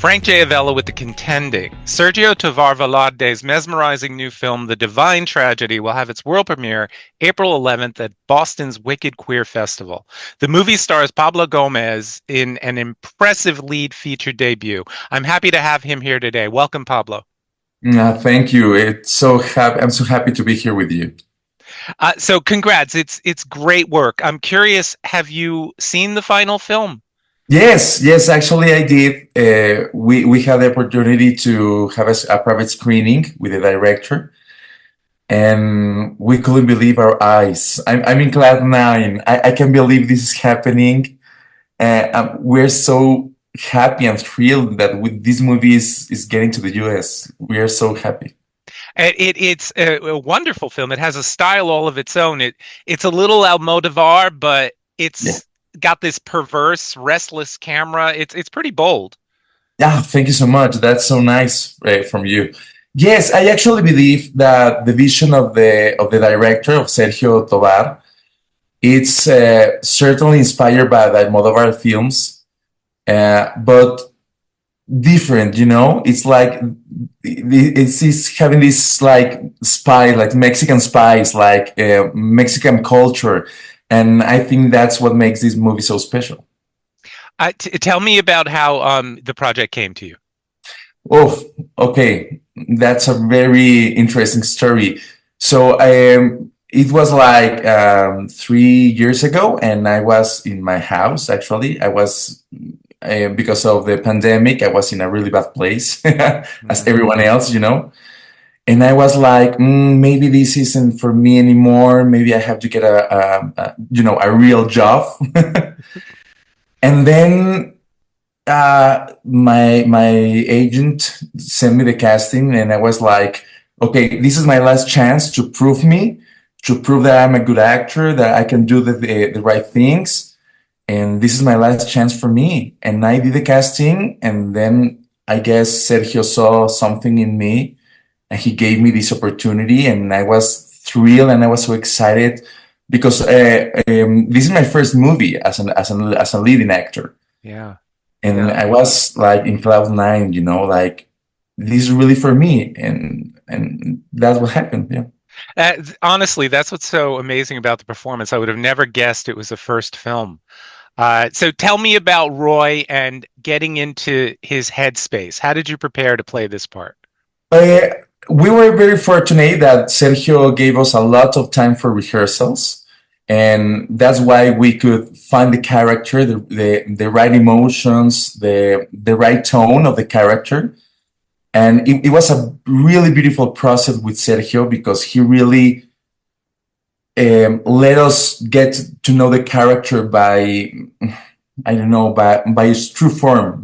Frank J. Avella with The Contending. Sergio Tovar Velarde's mesmerizing new film, The Divine Tragedy, will have its world premiere April 11th at Boston's Wicked Queer Festival. The movie stars Pablo Gómez in an impressive lead feature debut. I'm happy to have him here today. Welcome, Pablo. Thank you. I'm so happy to be here with you. So congrats. It's great work. I'm curious, have you seen the final film? Yes. Actually, I did. We had the opportunity to have a private screening with the director, and we couldn't believe our eyes. I'm in cloud nine. I can't believe this is happening. We're so happy and thrilled that this movie is getting to the US. We are so happy. It's a wonderful film. It has a style all of its own. It's a little Almodovar, but Yeah. it's got this perverse, restless camera. It's pretty bold. Yeah, thank you so much. That's so nice from you. Yes, I actually believe that the vision of the director of Sergio Tovar, it's certainly inspired by the Almodovar films, but different. It's like it's having this like spice, like Mexican spice, like Mexican culture, and I think that's what makes this movie so special. Tell me about how the project came to you. Oh, okay. That's a very interesting story. So it was like 3 years ago, and I was in my house. Actually, I was because of the pandemic, I was in a really bad place, as Mhm. everyone else. And I was like, maybe this isn't for me anymore. Maybe I have to get a real job. And then my agent sent me the casting, and I was like, okay, this is my last chance to prove that I'm a good actor, that I can do the right things, and this is my last chance for me. And I did the casting, and then I guess Sergio saw something in me, and he gave me this opportunity, and I was thrilled, and I was so excited because this is my first movie as a leading actor, Yeah. and Yeah. I was like in cloud nine, like this is really for me, and that's what happened. Yeah. Honestly, that's what's so amazing about the performance. I would have never guessed it was a first film. So tell me about Roy and getting into his headspace. How did you prepare to play this part? Uh, we were very fortunate that Sergio gave us a lot of time for rehearsals, and that's why we could find the character, the right emotions, the right tone of the character. And it was a really beautiful process with Sergio because he really let us get to know the character by, I don't know, by its true form.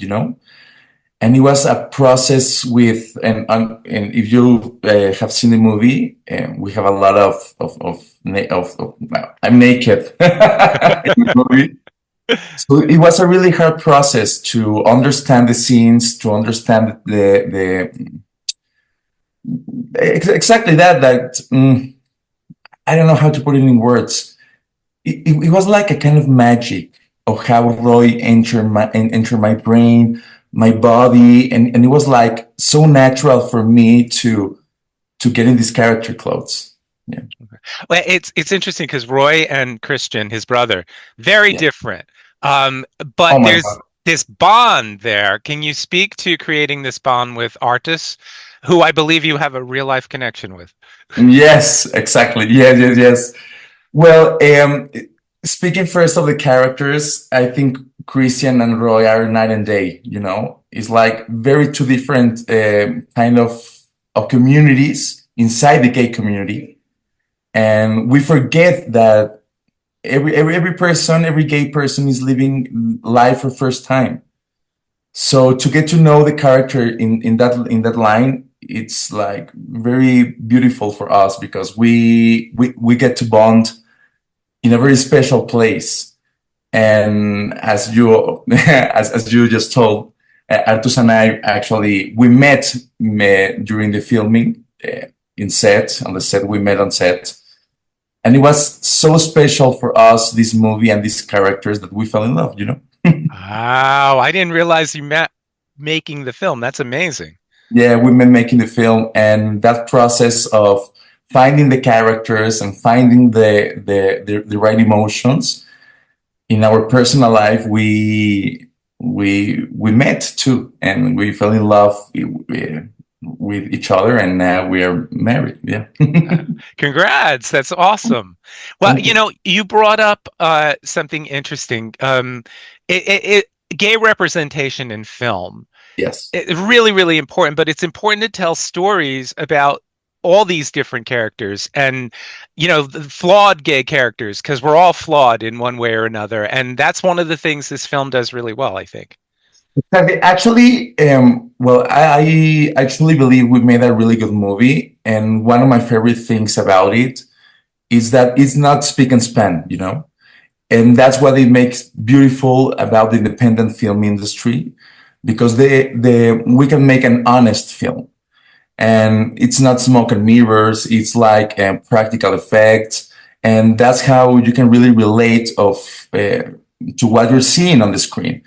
And it was a process with, and if you have seen the movie, we have a lot well, I'm naked in the movie. So it was a really hard process to understand the scenes, to understand exactly that I don't know how to put it in words. It was like a kind of magic of how Roy entered my brain, my body, and it was like so natural for me to get in these character clothes. Yeah. Well, it's interesting because Roy and Christian, his brother, very Yeah. different. Um, but Oh my there's God. this bond there. Can you speak to creating this bond with Artús, who I believe you have a real life connection with? Yes, exactly. Yes. Well, speaking first of the characters, I think Christian and Roy are night and day. It's like very two different kind of communities inside the gay community, and we forget that every gay person is living life for first time. So to get to know the character in that line, it's like very beautiful for us because we get to bond in a very special place. And as you as you just told, Artús and I actually we met during the filming on the set. We met on set, and it was so special for us, this movie and these characters, that we fell in love. Wow, I didn't realize you met. making the film. That's amazing. Yeah, we've been making the film, and that process of finding the characters and finding the right emotions in our personal life, we met too, and we fell in love with each other, and now we are married. Yeah. Uh, Congrats. That's awesome. Well, Thank you. you brought up something interesting. Gay representation in film. Yes. It's really, really important, but it's important to tell stories about all these different characters and, the flawed gay characters, because we're all flawed in one way or another. And that's one of the things this film does really well, I think. Actually, well, I truly believe we made a really good movie, and one of my favorite things about it is that it's not speak and span, and that's what it makes beautiful about the independent film industry, because we can make an honest film, and it's not smoke and mirrors. It's like practical effects, and that's how you can really relate to what you're seeing on the screen.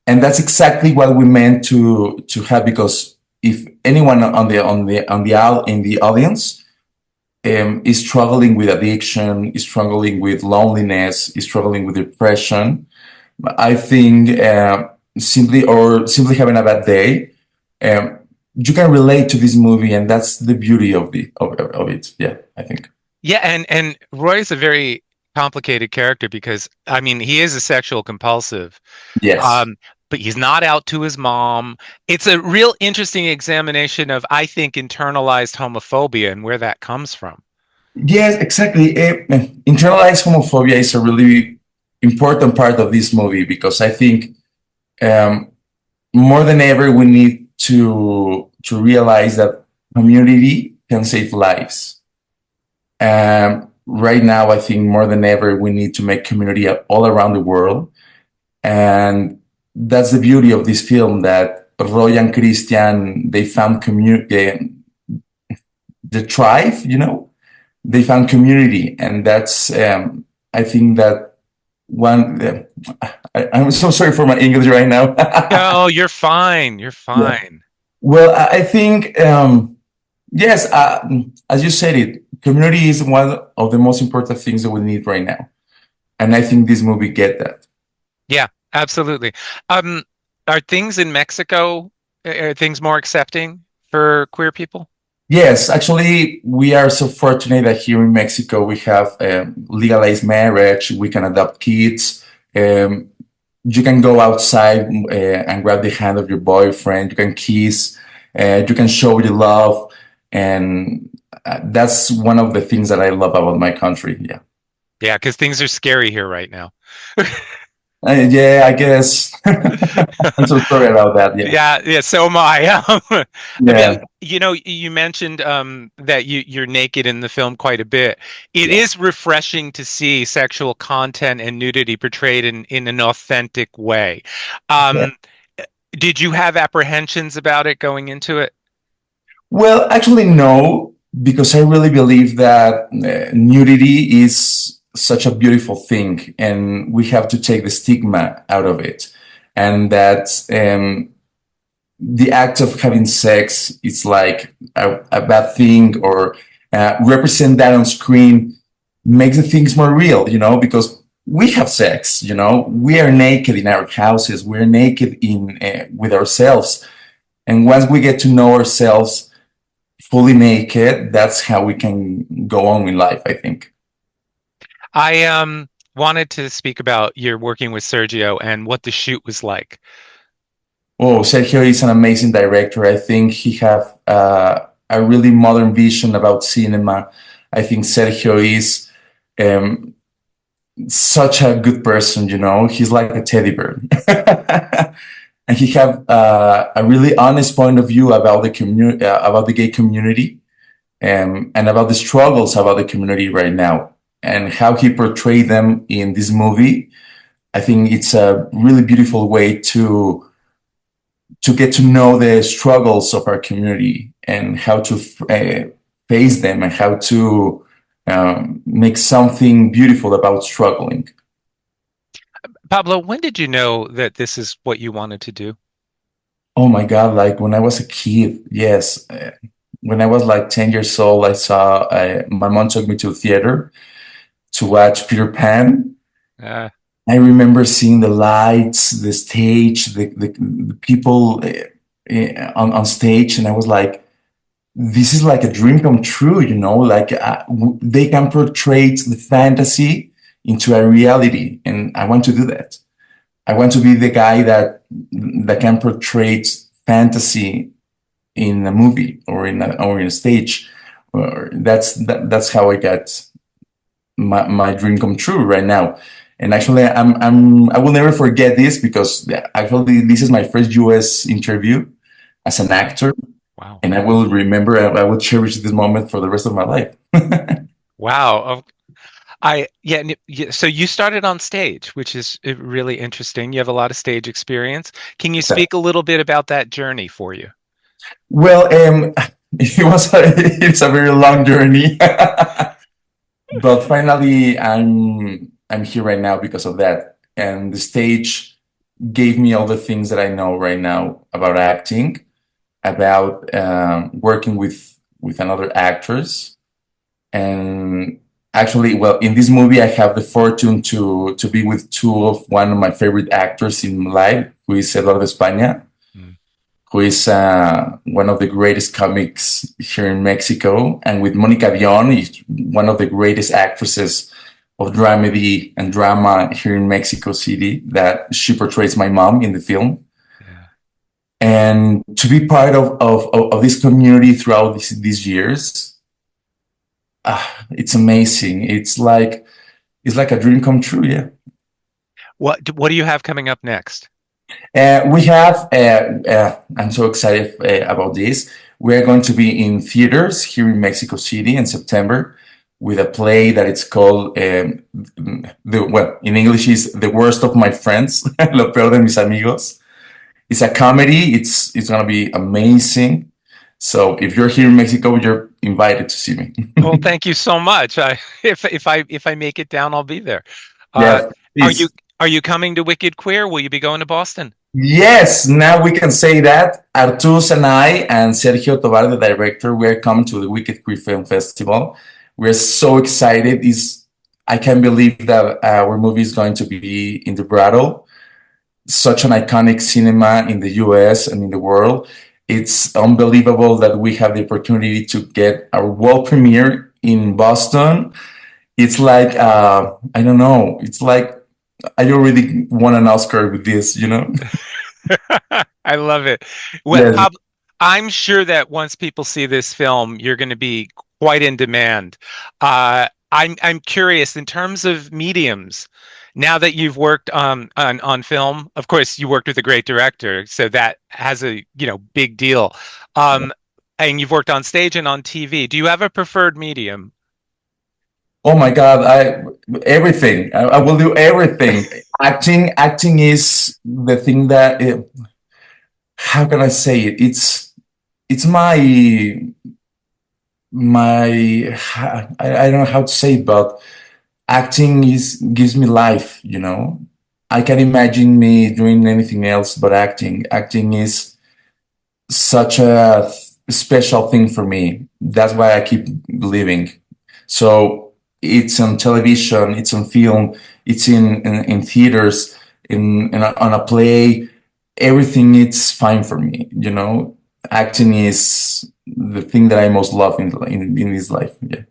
And that's exactly what we meant to have, because if anyone in the audience is struggling with addiction, is struggling with loneliness, is struggling with depression, I think simply having a bad day, um, you can relate to this movie, and that's the beauty of it. Yeah, I think. Yeah, and Roy is a very complicated character because I mean he is a sexual compulsive, Yes. um, but he's not out to his mom. It's a real interesting examination of, I think, internalized homophobia and where that comes from. Yes, exactly. Internalized homophobia is a really important part of this movie, because I think um, more than ever we need to realize that community can save lives. Right now, I think more than ever we need to make community all around the world, and that's the beauty of this film, that Roy and Cristian, they found community, the tribe, they found community, and that's I think that one. I'm so sorry for my English right now. No, you're fine. You're Yeah. fine. Well, I think yes, as you said it, community is one of the most important things that we need right now, and I think this movie get that. Yeah, absolutely. Um, are things in Mexico, are things more accepting for queer people? Yes, actually, we are so fortunate that here in Mexico we have legalized marriage. We can adopt kids. Um, you can go outside and grab the hand of your boyfriend. You can kiss. You can show your love, and that's one of the things that I love about my country. Yeah. Yeah, because things are scary here right now. Yeah, I guess. I'm so sorry about that. Yeah. Yeah, yeah, so am I. I mean, Yeah. you mentioned that you're naked in the film quite a bit. It Yes. is refreshing to see sexual content and nudity portrayed in an authentic way. Yeah. Um, did you have apprehensions about it going into it? Well, actually, no, because I really believe that nudity is such a beautiful thing, and we have to take the stigma out of it, and that the act of having sex is like a bad thing, or represent that on screen makes the things more real, because we have sex, we are naked in our houses, we're naked in with ourselves, and once we get to know ourselves fully naked, that's how we can go on in life, I think. I wanted to speak about your working with Sergio and what the shoot was like. Oh, Sergio is an amazing director. I think he have a really modern vision about cinema. I think Sergio is um, such a good person, He's like a teddy bear. And he have a really honest point of view about the community, about the gay community, and about the struggles about the community right now, and how he portrayed them in this movie. I think it's a really beautiful way to get to know the struggles of our community, and how to face them, and how to make something beautiful about struggling. Pablo, when did you know that this is what you wanted to do? Oh my God, like when I was a kid, yes. When I was like 10 years old, I saw my mom took me to a theater to watch Peter Pan. Uh, I remember seeing the lights, the stage, the people on stage, and I was like, this is like a dream come true, you know, like they can portray the fantasy into a reality, and I want to do that. I want to be the guy that can portray fantasy in a movie or in a stage. Or that's how I got my dream come true right now. And actually, I will never forget this because actually this is my first US interview as an actor, wow. and I will remember. I will cherish this moment for the rest of my life. Wow. So you started on stage, which is really interesting. You have a lot of stage experience. Can you So, speak a little bit about that journey for you? well, it's a very long journey, but finally I'm here right now because of that. And the stage gave me all the things that I know right now about acting, about working with another actors. And actually, well, in this movie, I have the fortune to be with two of one of my favorite actors in life, who is Eduardo España, Mm. who is one of the greatest comics here in Mexico, and with Mónica Dion, is one of the greatest actresses of dramedy and drama here in Mexico City. That she portrays my mom in the film, Yeah. and to be part of this community throughout these years, it's amazing. It's like a dream come true. Yeah. What do you have coming up next? We have, I'm so excited about this. We're going to be in theaters here in Mexico City in September with a play that it's called, well, in English is The Worst of My Friends, Lo Peor de Mis Amigos. It's a comedy. It's going to be amazing. So if you're here in Mexico, you're invited to see me. Well, thank you so much. If I make it down, I'll be there. Uh, Yeah, are you please. are you coming to Wicked Queer? Will you be going to Boston? Yes, now we can say that Artús and I and Sergio Tovar, the director, we're coming to the Wicked Queer Film Festival. We're so excited. I can't believe that our movie is going to be in the Brado, such an iconic cinema in the US and in the world. It's unbelievable that we have the opportunity to get our world premiere in Boston. It's like, I don't know, it's like I already won an Oscar with this, you know? I love it. Well, Yes. I'm sure that once people see this film, you're going to be quite in demand. I'm curious in terms of mediums. Now that you've worked on film, of course, you worked with a great director, so that has a big deal. Um, and you've worked on stage and on TV. Do you have a preferred medium? Oh my God, everything. I will do everything. Acting is the thing that how can I say it? It's my I don't know how to say it, but acting is gives me life, you know. I can imagine me doing anything else but acting. Acting is such a special thing for me. That's why I keep living. So it's on television, it's on film, it's in theaters, on a play. Everything is fine for me. You know, acting is the thing that I most love in this life. Yeah.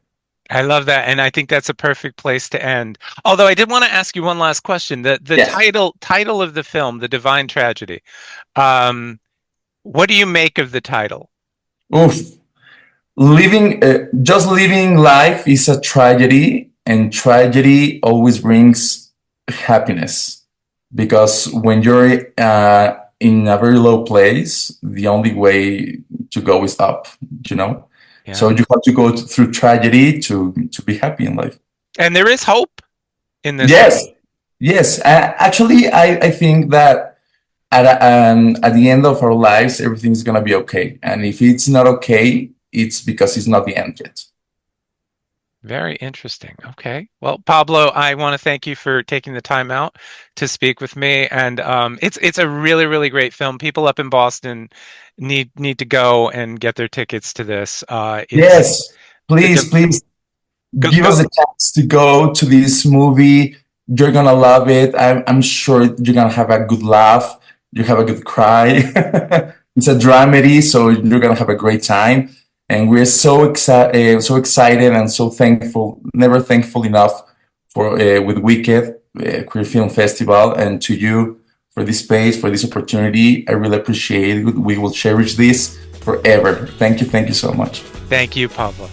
I love that, and I think that's a perfect place to end. Although I did want to ask you one last question. The Yes. title of the film, The Divine Tragedy. Um, what do you make of the title? Oof. Just living life is a tragedy, and tragedy always brings happiness because when you're in a very low place, the only way to go is up, you know? So Yeah. you have to go through tragedy to be happy in life. And there is hope in this Yes, film. yes. Actually, I think that at the end of our lives, everything's gonna be okay. And if it's not okay, it's because it's not the end yet. Very interesting. Okay. Well, Pablo, I want to thank you for taking the time out to speak with me. And it's a really, really great film. People up in Boston need to go and get their tickets to this. It's Yes, the please, div please go, give go. us a chance to go to this movie. You're gonna love it. I'm sure you're gonna have a good laugh. You have a good cry. It's a dramedy, so you're gonna have a great time. And we're so excited and so thankful, never thankful enough for with Wicked Queer Film Festival, and to you for this space, for this opportunity. I really appreciate it. We will cherish this forever. Thank you so much. Thank you, Pablo.